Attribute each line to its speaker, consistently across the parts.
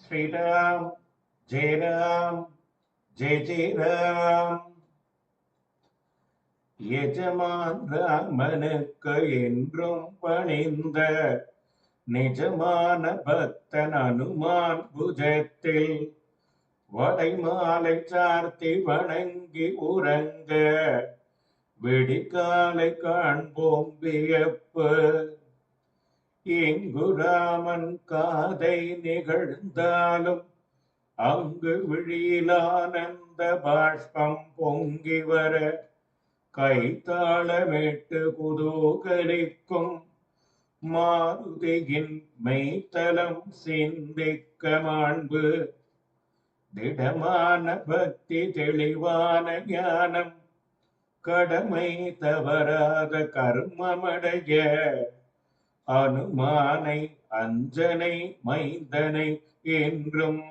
Speaker 1: ஸ்ரீராம் ஜெயராம் ஜெய ஜெயராம். எஜமான் ராமனுக்கு என்றும் பணிந்த நிஜமான பக்தன் அனுமான் புஜத்தில் வடைமாலை சார்த்தி வணங்கி உறங்க விடிகாலை காண்போம் வியப்பு. இங்கு ராமன் காதை நிகழ்ந்தாலும் அங்கு விழியிலானந்த பாஷ்பம் பொங்கி வர கைத்தாளமிட்டு குதூகலிக்கும் மாருதியின் மெய்த்தலம் சிந்திக்க மாண்பு. திடமான பக்தி தெளிவான ஞானம் கடமை தவறாத கர்மமடைய அனுமானை அஞ்சனை மைந்தனை என்றும்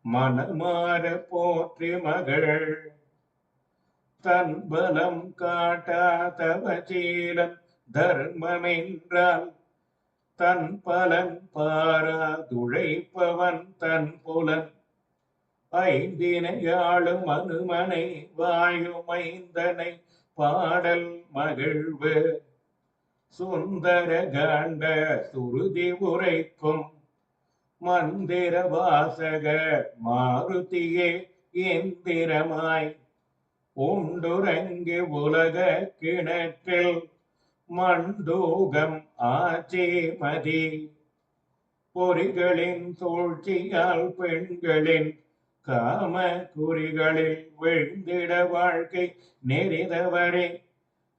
Speaker 1: மனமாற போற்றி மகள். தன் பலம் காட்டாதவசீலன் தர்மமென்றால் தன் பலன் பாராதுழைப்பவன் தன் புலன். ஐந்தினையாளும் அனுமனை வாயுமைந்தனை பாடல் மகிழ்வு. சுந்தர காண்ட சுருதி உரைக்கும் மந்திர வாசக மாருதியே எந்திரமாய் உண்டுறங்கி உலக கிணற்றில் மண்டூகம் ஆட்சி மதி. பொறிகளின் சூழ்ச்சியால் பெண்களின் காம குறிகளில் விழுந்திட வாழ்க்கை நெறிதவரே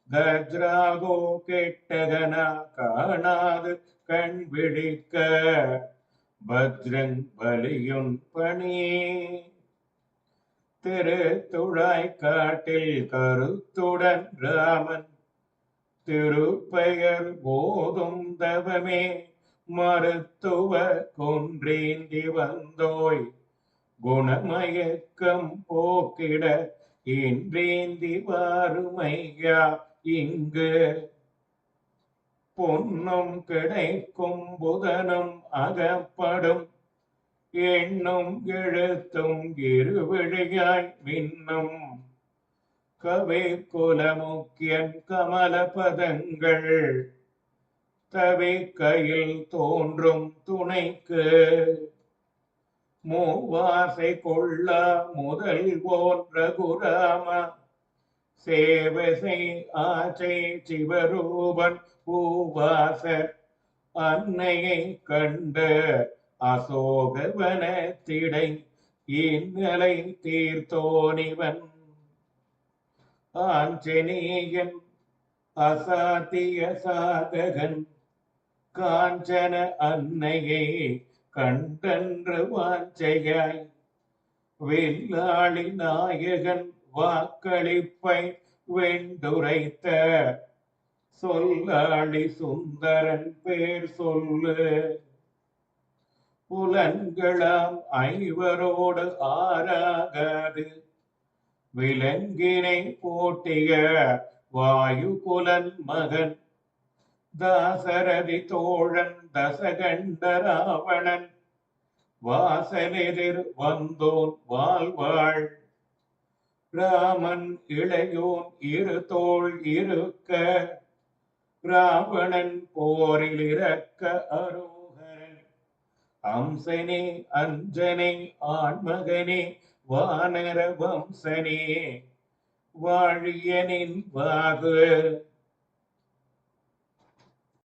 Speaker 1: கஜ்ராகோ கெட்டகனா காணாது கண் விழிக்க பத்ரங் பலியுன் பணி. திருத்துழாய் காட்டில் கருத்துடன் ராமன் திருப்பெயர் போதும் தவமே மருத்துவ கொன்றேந்தி வந்தோய் குணமயக்கம் போக்கிட இன்றேந்தி வாருமையா இங்கு. பொன்னும் கிடைக்கும் புதனும் அகப்படும் எண்ணும் எழுத்தும் இருவிழியாய் மின்னும் கவி குலமுக்கியன் கமல பதங்கள் தவி கையில் தோன்றும் துணைக்கு. மூவாசை கொள்ளா முதல் போன்ற குராமா சேவசை ஆசை சிவரூபன் பூவாச அன்னையை கண்ட அசோகவனத்திடை இந்நிலை தீர்த்தோனிவன். ஆஞ்சநேயன் அசாத்திய சாதகன் காஞ்சன அன்னையை கண்டன்று வாஞ்சையாய் வில்லாளி நாயகன் வாக்களிப்பை வெண்டுரைத்த சொல்லாளி சுந்தரன் பேர் சொல்லு. புலன்களாம் ஐவரோடு ஆராகாது விலங்கினை போட்டிய வாயுகுலன் மகன் தாசரதி தோழன் தசகண்ட ராவணன் வாசலெதிர் வந்தோன் வாழ்வாள். ராமன் இளையோன் இரு தோள் இருக்க ராவணன் போரில் இறக்க அரோகரன். அம்சனே அஞ்சனை ஆண்மகனே வானர வம்சனே வாழியனின் வாகு.